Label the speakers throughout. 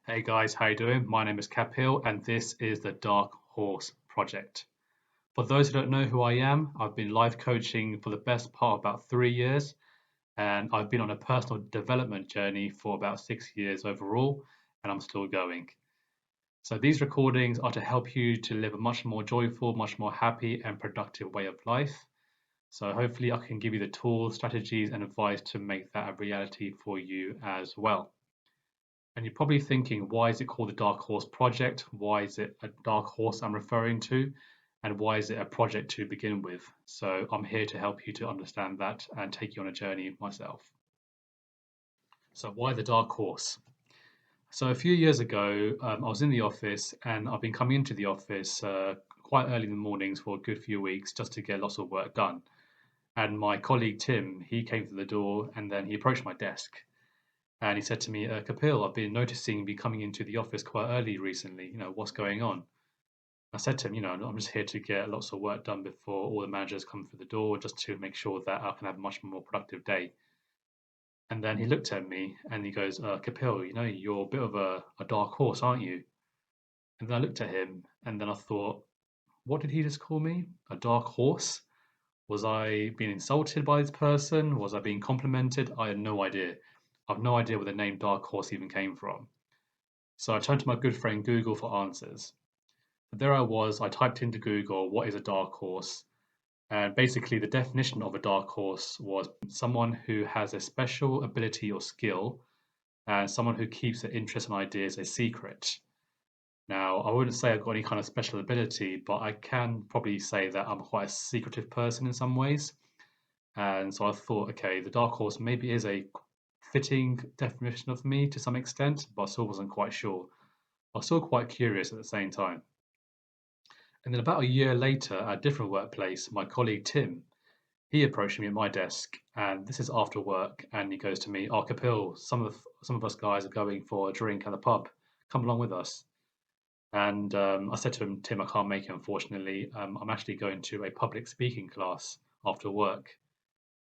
Speaker 1: Hey guys, how you doing? My name is Kapil and this is the Dark Horse Project. For those who don't know who I am, I've been life coaching for the best part of about 3 years, and I've been on a personal development journey for about 6 years overall, and I'm still going. So these recordings are to help you to live a much more joyful, much more happy and productive way of life. So hopefully I can give you the tools, strategies and advice to make that a reality for you as well. And you're probably thinking, why is it called the Dark Horse Project? Why is it a dark horse I'm referring to? And why is it a project to begin with? So I'm here to help you to understand that and take you on a journey myself. So why the dark horse? So a few years ago, I was in the office and I've been coming into the office quite early in the mornings for a good few weeks just to get lots of work done. And my colleague Tim, he came to the door and then he approached my desk. And he said to me, Kapil, I've been noticing you coming into the office quite early recently. What's going on? I said to him, I'm just here to get lots of work done before all the managers come through the door, just to make sure that I can have a much more productive day. And then he looked at me and he goes, Kapil, you're a bit of a dark horse, aren't you? And then I looked at him and then I thought, what did he just call me? A dark horse? Was I being insulted by this person? Was I being complimented? I had no idea. I've no idea where the name Dark Horse even came from. So I turned to my good friend Google for answers. But there I was, I typed into Google, what is a dark horse? And basically, the definition of a dark horse was someone who has a special ability or skill and someone who keeps their interests and ideas a secret. Now, I wouldn't say I've got any kind of special ability, but I can probably say that I'm quite a secretive person in some ways. And so I thought, okay, the dark horse maybe is a fitting definition of me to some extent, but I still wasn't quite sure. I was still quite curious at the same time. And then about a year later, at a different workplace, my colleague Tim, he approached me at my desk, and this is after work, and he goes to me, "Oh, Kapil, some of us guys are going for a drink at the pub. Come along with us." And I said to him, "Tim, I can't make it, unfortunately. I'm actually going to a public speaking class after work."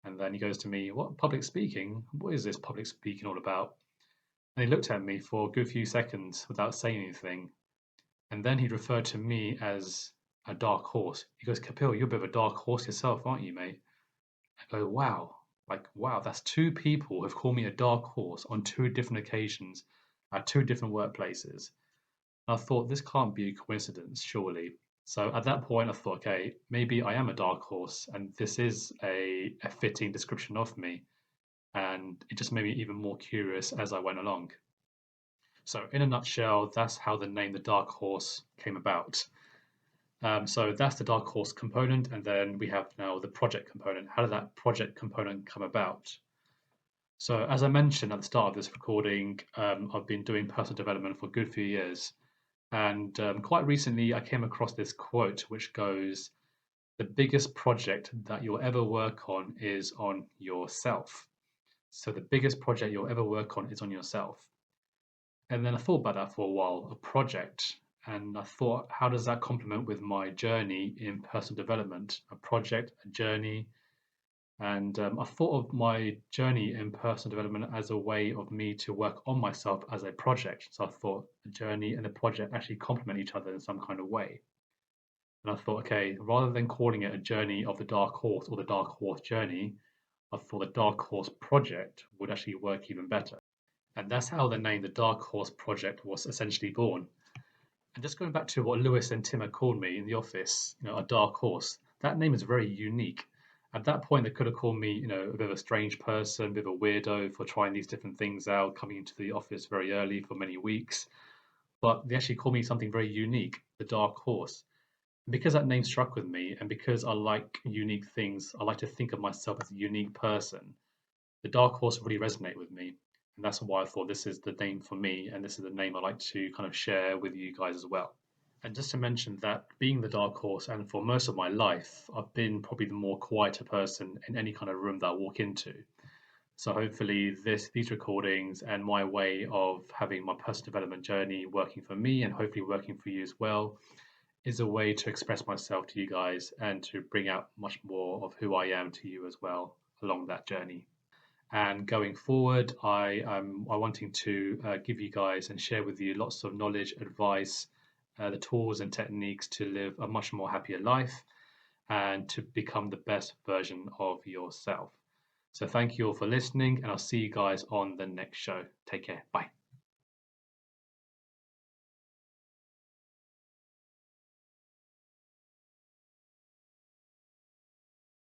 Speaker 1: And then he goes to me, "What public speaking? What is this public speaking all about?" And he looked at me for a good few seconds without saying anything. And then he referred to me as a dark horse. He goes, Kapil, you're a bit of a dark horse yourself, aren't you, mate? I go, wow. Like, wow, that's two people who have called me a dark horse on two different occasions at two different workplaces. And I thought, this can't be a coincidence, surely. So at that point, I thought, okay, maybe I am a dark horse, and this is a fitting description of me. And it just made me even more curious as I went along. So, in a nutshell, that's how the name the Dark Horse came about. So that's the Dark Horse component, and then we have now the project component. How did that project component come about? So, as I mentioned at the start of this recording, I've been doing personal development for a good few years, and quite recently I came across this quote which goes, "The biggest project that you'll ever work on is on yourself." So, the biggest project you'll ever work on is on yourself. And then I thought about that for a while, a project. And I thought, how does that complement with my journey in personal development? A project, a journey. And I thought of my journey in personal development as a way of me to work on myself as a project. So I thought the journey and the project actually complement each other in some kind of way. And I thought, okay, rather than calling it a journey of the dark horse or the dark horse journey, I thought the dark horse project would actually work even better. And that's how the name the Dark Horse Project was essentially born. And just going back to what Lewis and Tim had called me in the office, a dark horse, that name is very unique. At that point, they could have called me, a bit of a strange person, a bit of a weirdo for trying these different things out, coming into the office very early for many weeks. But they actually called me something very unique, the Dark Horse. And because that name struck with me, and because I like unique things, I like to think of myself as a unique person. The Dark Horse really resonate with me. And that's why I thought this is the name for me, and this is the name I like to kind of share with you guys as well. And just to mention that being the dark horse, and for most of my life, I've been probably the more quieter person in any kind of room that I walk into. So hopefully these recordings and my way of having my personal development journey working for me and hopefully working for you as well is a way to express myself to you guys and to bring out much more of who I am to you as well along that journey. And going forward, I wanting to give you guys and share with you lots of knowledge, advice, the tools and techniques to live a much more happier life and to become the best version of yourself. So thank you all for listening, and I'll see you guys on the next show. Take care. Bye.